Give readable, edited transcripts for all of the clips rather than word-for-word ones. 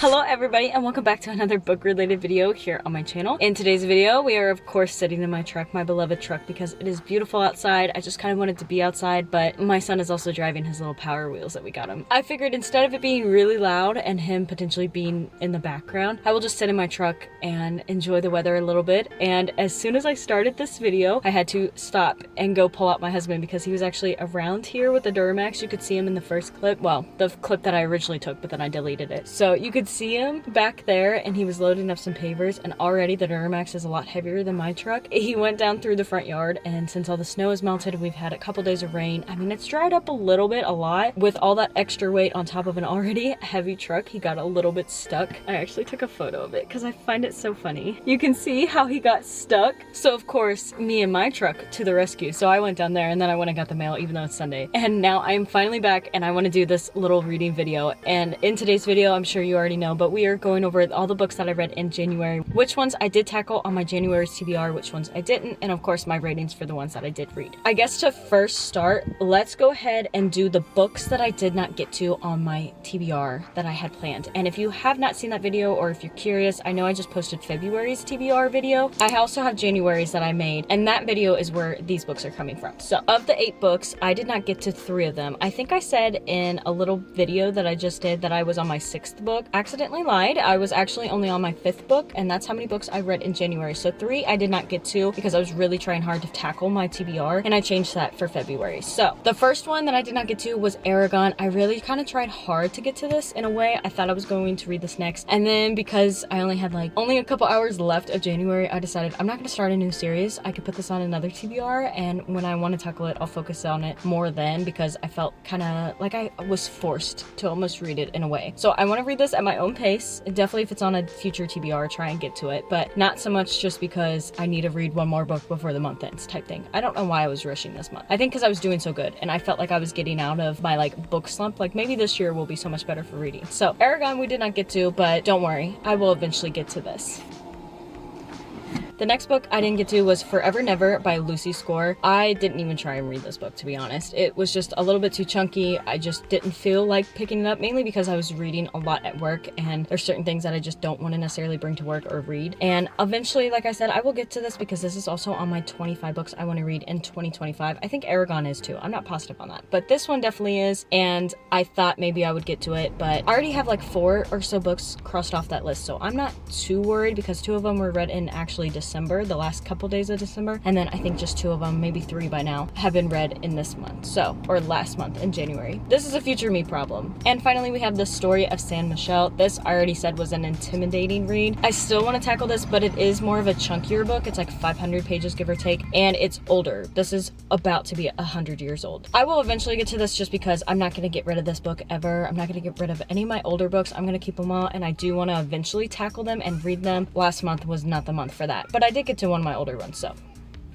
Hello everybody and welcome back to another book related video here on my channel. In today's video we are of course sitting in my truck, my beloved truck, because it is beautiful outside. I just kind of wanted to be outside, but my son is also driving his little Power Wheels that we got him. I figured instead of it being really loud and him potentially being in the background, I will just sit in my truck and enjoy the weather a little bit. And as soon as I started this video, I had to stop and go pull out my husband because he was actually around here with the Duramax. You could see him in the first clip, well, the clip that I originally took, but then I deleted it. So you could see him back there and he was loading up some pavers, and already the Duramax is a lot heavier than my truck. He went down through the front yard, and since all the snow is melted, we've had a couple days of rain. I mean, it's dried up a little bit, a lot. With all that extra weight on top of an already heavy truck, he got a little bit stuck. I actually took a photo of it because I find it so funny. You can see how he got stuck. So of course, me and my truck to the rescue. So I went down there and then I went and got the mail even though it's Sunday. And now I'm finally back and I want to do this little reading video. And in today's video, I'm sure you already know, but we are going over all the books that I read in January, which ones I did tackle on my January's TBR, which ones I didn't, and of course my ratings for the ones that I did read. I guess to first start, let's go ahead and do the books that I did not get to on my TBR that I had planned. And if you have not seen that video, or if you're curious, I know I just posted February's TBR video. I also have January's that I made, and that video is where these books are coming from. So of the 8 books, I did not get to 3 of them. I think I said in a little video that I just did that I was on my 6th book. Accidentally lied. I was actually only on my 5th book, and that's how many books I read in January. So 3 I did not get to because I was really trying hard to tackle my TBR, and I changed that for February. So the first one that I did not get to was Eragon. I really kind of tried hard to get to this in a way. I thought I was going to read this next, and then because I only had only a couple hours left of January, I decided I'm not going to start a new series. I could put this on another TBR, and when I want to tackle it, I'll focus on it more then, because I felt kind of like I was forced to almost read it in a way. So I want to read this at my own pace. Definitely if it's on a future TBR, try and get to it, but not so much just because I need to read one more book before the month ends type thing. I don't know why I was rushing this month. I think because I was doing so good and I felt like I was getting out of my book slump. Maybe this year will be so much better for reading. So Eragon we did not get to, but don't worry, I will eventually get to this. The next book I didn't get to was Forever Never by Lucy Score. I didn't even try and read this book, to be honest. It was just a little bit too chunky. I just didn't feel like picking it up, mainly because I was reading a lot at work, and there's certain things that I just don't want to necessarily bring to work or read. And eventually, like I said, I will get to this because this is also on my 25 books I want to read in 2025. I think Eragon is too. I'm not positive on that, but this one definitely is, and I thought maybe I would get to it, but I already have 4 or so books crossed off that list, so I'm not too worried because 2 of them were read in actually December, the last couple days of December, and then I think just 2 of them, maybe 3 by now, have been read in this month, or last month in January. This is a future me problem. And finally we have The Story of San Michelle. This I already said was an intimidating read. I still want to tackle this, but it is more of a chunkier book. It's 500 pages give or take, and it's older. This is about to be 100 years old. I will eventually get to this just because I'm not going to get rid of this book ever. I'm not going to get rid of any of my older books. I'm going to keep them all, and I do want to eventually tackle them and read them. Last month was not the month for that, but I did get to one of my older ones, so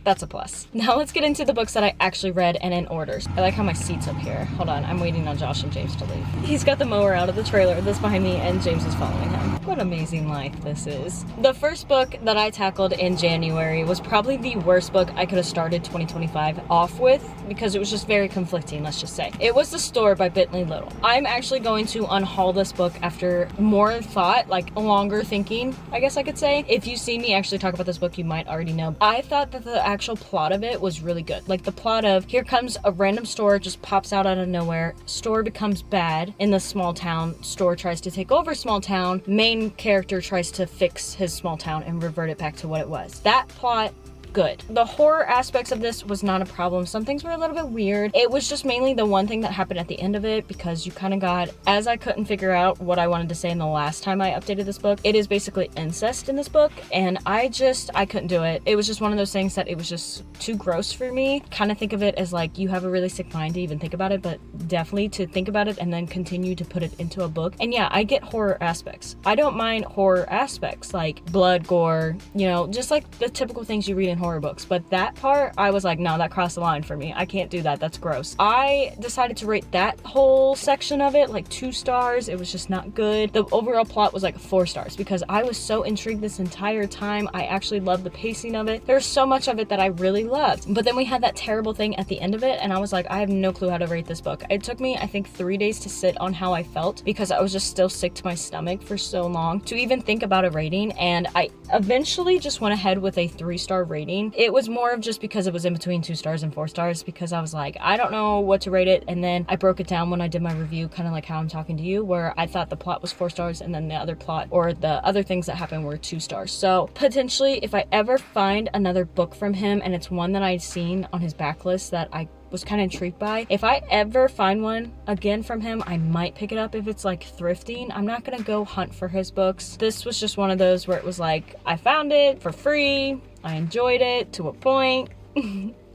that's a plus. Now let's get into the books that I actually read and in orders. I like how my seat's up here. Hold on, I'm waiting on Josh and James to leave. He's got the mower out of the trailer that's behind me, and James is following him. What amazing life this is. The first book that I tackled in January was probably the worst book I could have started 2025 off with, because it was just very conflicting, let's just say. It was The Store by Bentley Little. I'm actually going to unhaul this book after more thought, longer thinking, I guess I could say. If you see me actually talk about this book, you might already know. I thought that the actual plot of it was really good. The plot of, here comes a random store, just pops out of nowhere, store becomes bad in the small town, store tries to take over small town, main character tries to fix his small town and revert it back to what it was. That plot, good. The horror aspects of this was not a problem. Some things were a little bit weird. It was just mainly the one thing that happened at the end of it, because you kind of got, as I couldn't figure out what I wanted to say in the last time I updated this book, it is basically incest in this book, and I couldn't do it. It was just one of those things that it was just too gross for me. Kind of think of it as you have a really sick mind to even think about it, but definitely to think about it and then continue to put it into a book. And yeah, I get horror aspects. I don't mind horror aspects like blood, gore, just the typical things you read in horror horror books, but that part, I was like, no, that crossed the line for me. I can't do that. That's gross. I decided to rate that whole section of it like 2 stars. It was just not good. The overall plot was like 4 stars because I was so intrigued this entire time. I actually loved the pacing of it. There's so much of it that I really loved. But then we had that terrible thing at the end of it, and I was like, I have no clue how to rate this book. It took me, I think, 3 days to sit on how I felt because I was just still sick to my stomach for so long to even think about a rating, and I eventually just went ahead with a 3-star rating. It was more of just because it was in between 2 stars and 4 stars because I was like, I don't know what to rate it, and then I broke it down when I did my review, kind of like how I'm talking to you, where I thought the plot was 4 stars and then the other plot or the other things that happened were 2 stars. So potentially if I ever find another book from him and it's one that I'd seen on his backlist that I was kind of intrigued by, if I ever find one again from him, I might pick it up if it's like thrifting. I'm not gonna go hunt for his books. This was just one of those where it was like, I found it for free, I enjoyed it to a point.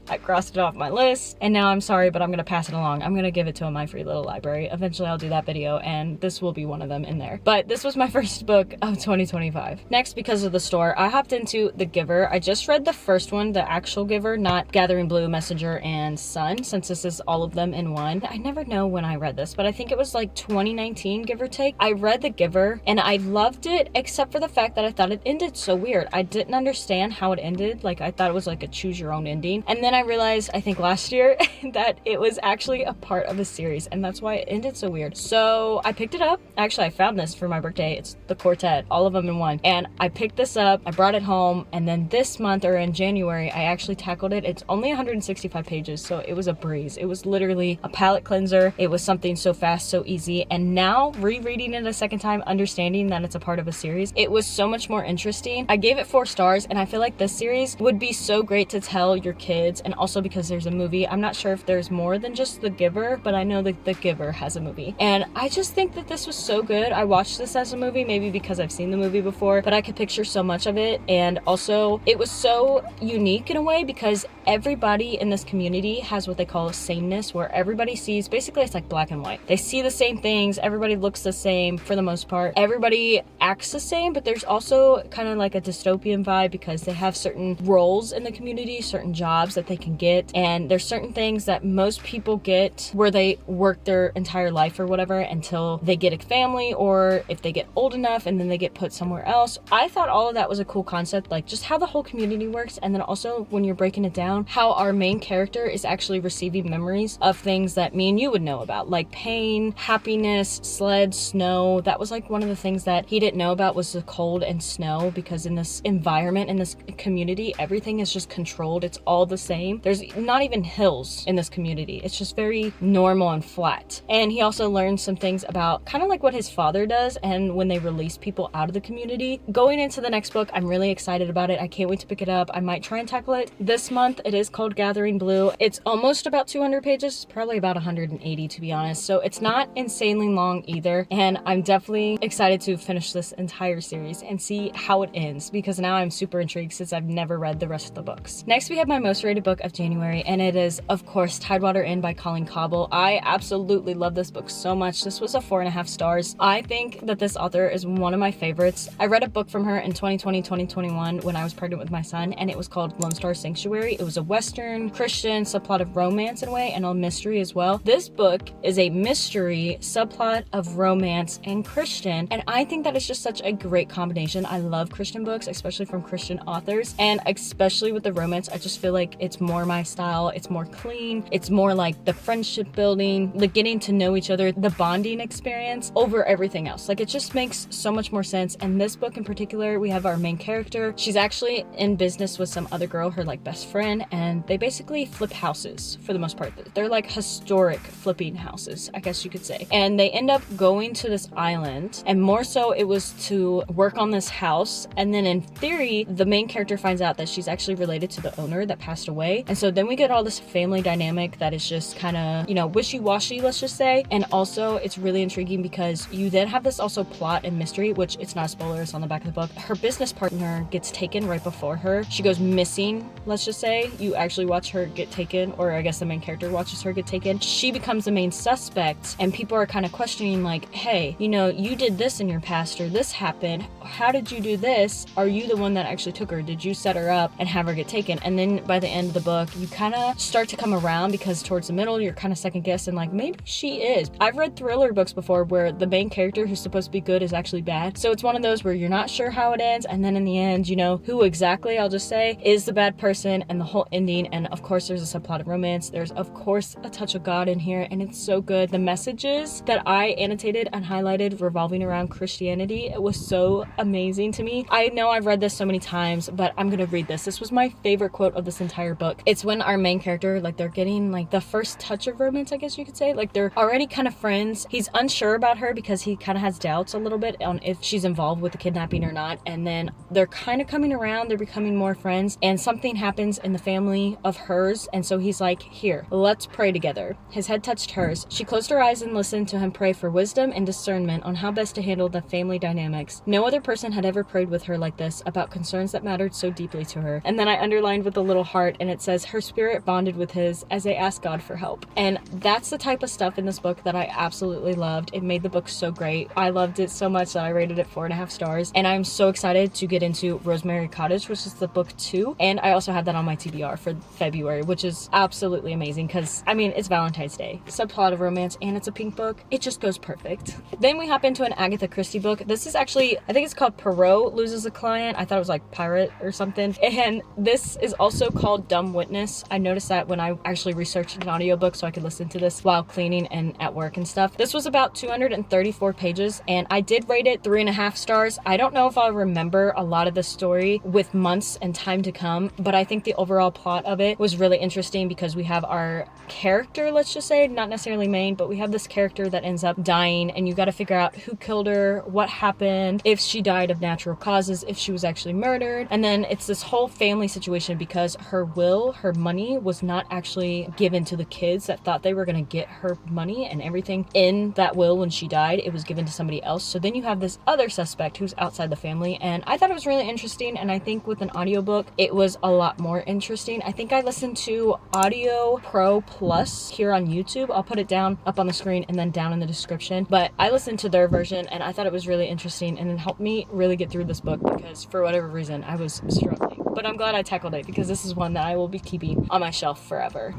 I crossed it off my list, and now I'm sorry, but I'm gonna pass it along. I'm gonna give it to my free little library. Eventually I'll do that video, and this will be one of them in there. But this was my first book of 2025. Next, because of the store, I hopped into The Giver. I just read the first one, The Actual Giver, not Gathering Blue, Messenger, and Sun, since this is all of them in one. I never know when I read this, but I think it was like 2019, give or take. I read The Giver, and I loved it, except for the fact that I thought it ended so weird. I didn't understand how it ended. Like, I thought it was like a choose your own ending. And then I realized, I think last year, that it was actually a part of a series, and that's why it ended so weird. So I picked it up. Actually, I found this for my birthday. It's the quartet, all of them in one. And I picked this up, I brought it home, and then this month, or in January, I actually tackled it. It's only 165 pages, so it was a breeze. It was literally a palate cleanser. It was something so fast, so easy. And now, rereading it a second time, understanding that it's a part of a series, it was so much more interesting. I gave it 4 stars, and I feel like this series would be so great to tell your kids, and also because there's a movie. I'm not sure if there's more than just The Giver, but I know that The Giver has a movie. And I just think that this was so good. I watched this as a movie, maybe because I've seen the movie before, but I could picture so much of it. And also, it was so unique in a way because everybody in this community has what they call a sameness, where everybody sees, basically it's like black and white. They see the same things, everybody looks the same for the most part. Everybody acts the same, but there's also kind of like a dystopian vibe because they have certain roles in the community, certain jobs that they can get, and there's certain things that most people get where they work their entire life or whatever until they get a family, or if they get old enough and then they get put somewhere else. I thought all of that was a cool concept, like just how the whole community works, and then also when you're breaking it down, how our main character is actually receiving memories of things that me and you would know about, like pain, happiness, sled, snow. That was like one of the things that he didn't know about, was the cold and snow, because in this environment, in this community, everything is just controlled. It's all the same. There's not even hills in this community. It's just very normal and flat. And he also learned some things about kind of like what his father does, and when they release people out of the community. Going into the next book, I'm really excited about it. I can't wait to pick it up. I might try and tackle it this month. It is called Gathering Blue. It's almost about 200 pages, probably about 180 to be honest. So it's not insanely long either. And I'm definitely excited to finish this entire series and see how it ends, because now I'm super intrigued since I've never read the rest of the books. Next, we have my most rated book of January, and it is, of course, Tidewater Inn by Colleen Cobble. I absolutely love this book so much. This was a 4.5 stars. I think that this author is one of my favorites. I read a book from her in 2020, 2021 when I was pregnant with my son, and it was called Lone Star Sanctuary. It was a Western Christian subplot of romance in a way, and a mystery as well. This book is a mystery subplot of romance and Christian, and I think that is just such a great combination. I love Christian books, especially from Christian authors, and especially with the romance, I just feel like it's more my style. It's more clean. It's more like the friendship building, the getting to know each other, the bonding experience over everything else. Like, it just makes so much more sense. And this book in particular, we have our main character. She's actually in business with some other girl, her like best friend, and they basically flip houses for the most part. They're like historic flipping houses, I guess you could say. And they end up going to this island, and more so it was to work on this house. And then in theory, the main character finds out that she's actually related to the owner that passed away. And so then we get all this family dynamic that is just kind of, you know, wishy-washy, let's just say. And also it's really intriguing because you then have this also plot and mystery, which it's not a spoiler, it's on the back of the book. Her business partner gets taken right before her. She goes missing, let's just say, you actually watch her get taken, or I guess the main character watches her get taken. She becomes the main suspect, and people are kind of questioning like, hey, you know, you did this in your past, or this happened. How did you do this? Are you the one that actually took her? Did you set her up and have her get taken? And then by the end of the book, you kind of start to come around, because towards the middle, you're kind of second guessing like, maybe she is. I've read thriller books before where the main character who's supposed to be good is actually bad. So it's one of those where you're not sure how it ends, and then in the end, you know who exactly, I'll just say, is the bad person, and the whole ending. And of course, there's a subplot of romance. There's of course a touch of God in here, and it's so good. The messages that I annotated and highlighted revolving around Christianity, it was so amazing to me. I know I've read this so many times, but I'm gonna read this. This was my favorite quote of this entire book. It's when our main character, like, they're getting like the first touch of romance, I guess you could say. Like, they're already kind of friends. He's unsure about her because he kind of has doubts a little bit on if she's involved with the kidnapping or not. And then they're kind of coming around, they're becoming more friends, and something happens in the family of hers. And so he's like, here, let's pray together. His head touched hers. She closed her eyes and listened to him pray for wisdom and discernment on how best to handle the family dynamics. No other person had ever prayed with her like this about concerns that mattered so deeply to her. And then I underlined with a little heart, and it says, her spirit bonded with his as they asked God for help. And that's the type of stuff in this book that I absolutely loved. It made the book so great. I loved it so much that I rated it 4.5 stars. And I'm so excited to get into Rosemary Cottage, which is the book 2. And I also have that on my TBR for February, which is absolutely amazing because, I mean, it's Valentine's Day. Subplot of romance, and it's a pink book. It just goes perfect. Then we hop into an Agatha Christie book. This is actually, I think it's called Poirot Loses a Client. I thought it was like Pirate or something. And this is also called Dumb Witness. I noticed that when I actually researched an audiobook so I could listen to this while cleaning and at work and stuff. This was about 234 pages, and I did rate it 3.5 stars. I don't know if I'll remember a lot of the story with months and time to come, but I think the overall plot of it was really interesting because we have our character, let's just say, not necessarily main, but we have this character that ends up dying, and you got to figure out who killed her, what happened, if she died of natural causes, if she was actually murdered. And then it's this whole family situation because her will, her money was not actually given to the kids that thought they were going to get her money, and everything in that will when she died, it was given to somebody else. So then you have this other suspect who's outside the family, and I thought it was really interesting. And I think with an audiobook, it was a lot more interesting. I think I listened to Audio Pro Plus here on YouTube. I'll put it down up on the screen and then down in the description, but I listened to their version and I thought it was really interesting, and it helped me really get through this book because for whatever reason I was struggling. But I'm glad I tackled it because this is one that I will be keeping on my shelf forever.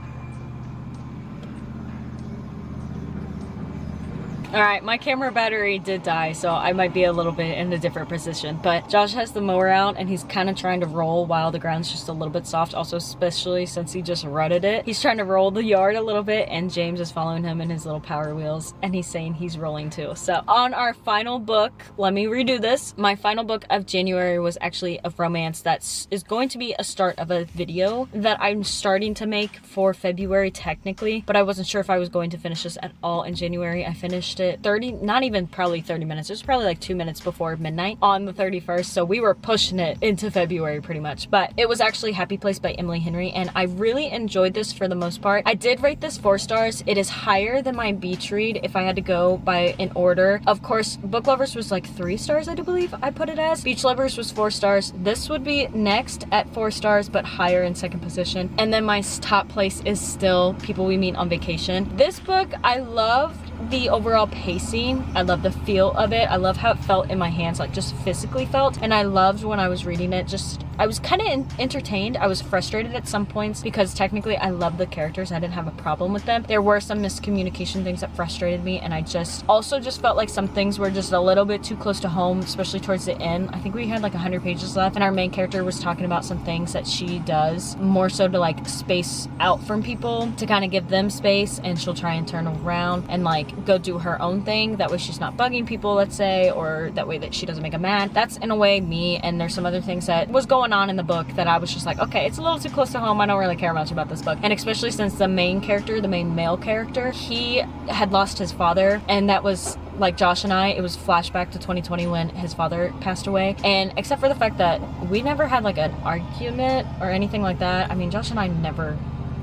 Alright, my camera battery did die, so I might be a little bit in a different position. But Josh has the mower out, and he's kind of trying to roll while the ground's just a little bit soft. Also, especially since he just rutted it. He's trying to roll the yard a little bit, and James is following him in his little Power Wheels, and he's saying he's rolling too. So, on our final book, let me redo this. My final book of January was actually a romance that is going to be a start of a video that I'm starting to make for February technically, but I wasn't sure if I was going to finish this at all in January. I finished it 30, not even probably 30 minutes. It was probably like 2 minutes before midnight on the 31st. So we were pushing it into February pretty much. But it was actually Happy Place by Emily Henry, and I really enjoyed this for the most part. I did rate this 4 stars. It is higher than my beach read if I had to go by an order. Of course, Book Lovers was like 3 stars, I do believe I put it as. Beach Lovers was 4 stars. This would be next at 4 stars, but higher in second position. And then my top place is still People We Meet on Vacation. This book, I loved the overall pacing. I love the feel of it. I love how it felt in my hands, like just physically felt. And I loved when I was reading it, just I was kind of entertained. I was frustrated at some points because technically I love the characters. I didn't have a problem with them. There were some miscommunication things that frustrated me, and I just also just felt like some things were just a little bit too close to home, especially towards the end. I think we had like 100 pages left, and our main character was talking about some things that she does more so to like space out from people, to kind of give them space, and she'll try and turn around and like go do her own thing. That way she's not bugging people, let's say, or that way that she doesn't make them mad. That's in a way me, and there's some other things that was going on in the book that I was just like, okay, it's a little too close to home. I don't really care much about this book. And especially since the main character, the main male character, he had lost his father, and that was like Josh and I, it was flashback to 2020 when his father passed away. And except for the fact that we never had like an argument or anything like that, I mean, Josh and I never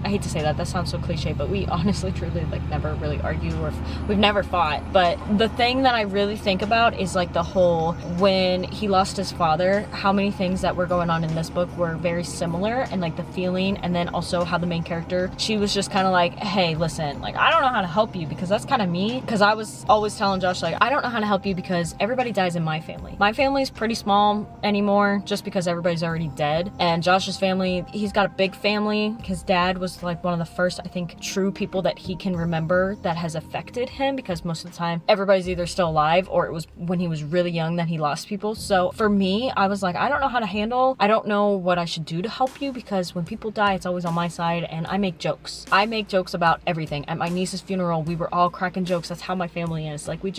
I hate to say that sounds so cliche, but we honestly truly like never really argue, or we've never fought. But the thing that I really think about is like the whole, when he lost his father, how many things that were going on in this book were very similar, and like the feeling, and then also how the main character, she was just kind of like, hey, listen, like I don't know how to help you, because that's kind of me, because I was always telling Josh like, I don't know how to help you because everybody dies in my family. My family's pretty small anymore just because everybody's already dead, and Josh's family, he's got a big family. His dad was like one of the first, I think, true people that he can remember that has affected him, because most of the time everybody's either still alive or it was when he was really young that he lost people. So for me, I was like, I don't know how to handle, I don't know what I should do to help you, because when people die, it's always on my side, and I make jokes. I make jokes about everything. At my niece's funeral, we were all cracking jokes. That's how my family is. Like we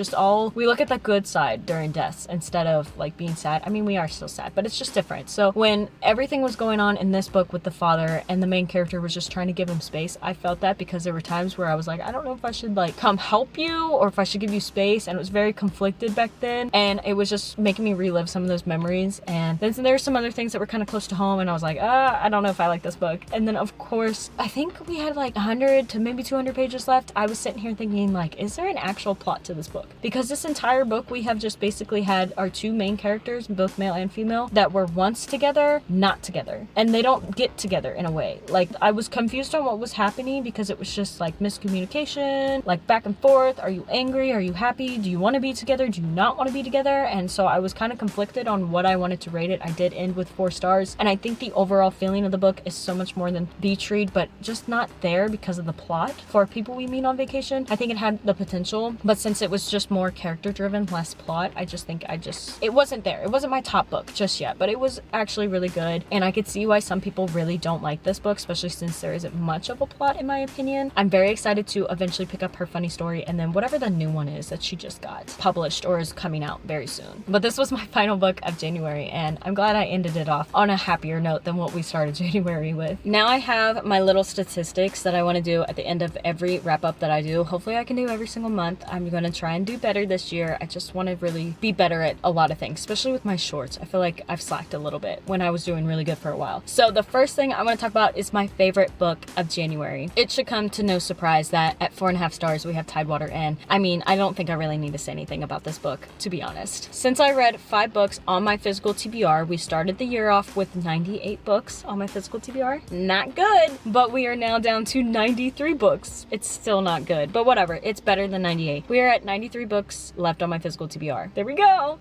look at the good side during deaths instead of like being sad. I mean, we are still sad, but it's just different. So when everything was going on in this book with the father and the main character was just trying to give him space, I felt that, because there were times where I was like, I don't know if I should like come help you or if I should give you space, and it was very conflicted back then, and it was just making me relive some of those memories. And then there were some other things that were kind of close to home, and I was like, I don't know if I like this book. And then of course, I think we had like 100 to maybe 200 pages left. I was sitting here thinking like, is there an actual plot to this book? Because this entire book, we have just basically had our two main characters, both male and female, that were once together, not together, and they don't get together in a way. Like I was confused on what was happening, because it was just like miscommunication, like back and forth. Are you angry? Are you happy? Do you want to be together? Do you not want to be together? And so I was kind of conflicted on what I wanted to rate it. I did end with 4 stars, and I think the overall feeling of the book is so much more than beach read, but just not there because of the plot. For people we meet on vacation, I think it had the potential, but since it was just more character driven, less plot, I just think it wasn't there. It wasn't my top book just yet, but it was actually really good, and I could see why some people really don't like this book, especially since there isn't much of a plot in my opinion. I'm very excited to eventually pick up her funny story, and then whatever the new one is that she just got published or is coming out very soon. But this was my final book of January, and I'm glad I ended it off on a happier note than what we started January with. Now I have my little statistics that I want to do at the end of every wrap up that I do. Hopefully I can do every single month. I'm going to try and do better this year. I just want to really be better at a lot of things, especially with my shorts. I feel like I've slacked a little bit when I was doing really good for a while. So the first thing I want to talk about is my favorite book of January. It should come to no surprise that at 4.5 stars we have Tidewater Inn. I mean, I don't think I really need to say anything about this book, to be honest. Since I read 5 books on my physical TBR, we started the year off with 98 books on my physical TBR. Not good, but we are now down to 93 books. It's still not good, but whatever. It's better than 98. We are at 93 books left on my physical TBR. There we go.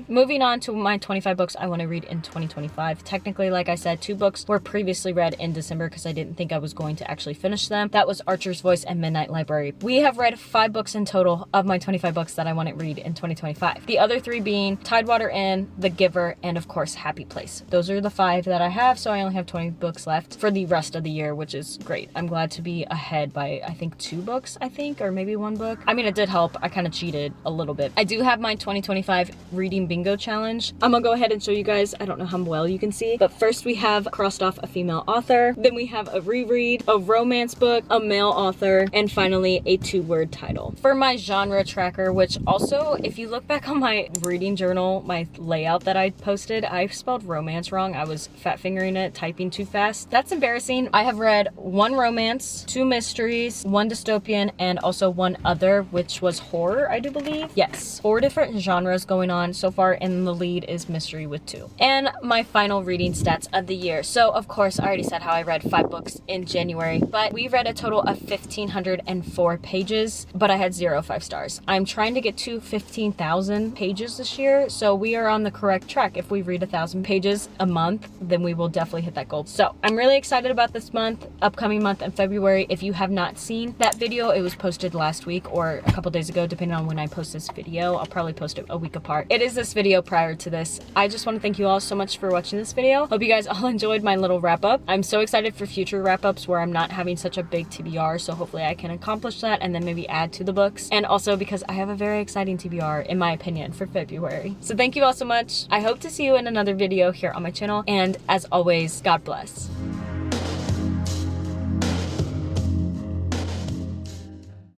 Moving on to my 25 books I want to read in 2025. Technically, like I said, 2 books were previously read in December because I didn't think I was going to actually finish them. That was Archer's Voice and Midnight Library. We have read 5 books in total of my 25 books that I want to read in 2025. The other 3 being Tidewater Inn, The Giver, and of course Happy Place. Those are the 5 that I have, so I only have 20 books left for the rest of the year, which is great. I'm glad to be ahead by I think 2 books, or maybe 1 book. I mean, it did help. I kind of cheated a little bit. I do have my 2025 reading bingo challenge. I'm gonna go ahead and show you guys. I don't know how well you can see, but first we have crossed off a female author, then we have a reread, a romance book, a male author, and finally a 2-word title. For my genre tracker, which also, if you look back on my reading journal, my layout that I posted, I spelled romance wrong. I was fat fingering it, typing too fast. That's embarrassing. I have read 1 romance, 2 mysteries, 1 dystopian, and also 1 other, which was horror, I do believe. Yes, 4 different genres going on so far, and the lead is mystery with 2. And my final reading stats of the year. So of course, I already said how I read 5 books in January, but we read a total of 1,504 pages, but I had 0 5 stars. I'm trying to get to 15,000 pages this year, so we are on the correct track. If we read 1,000 pages a month, then we will definitely hit that goal. So I'm really excited about this month, upcoming month in February. If you have not seen that video, it was posted last week or a couple days ago, depending on when I post this video. I'll probably post it a week apart. It is this video prior to this. I just want to thank you all so much for watching this video. Hope you guys all enjoyed my little wrap up. I'm so excited for future wrap ups where I'm not having such a big TBR, so hopefully I can accomplish that and then maybe add to the books. And also because I have a very exciting TBR, in my opinion, for February. So thank you all so much. I hope to see you in another video here on my channel, and as always, God bless.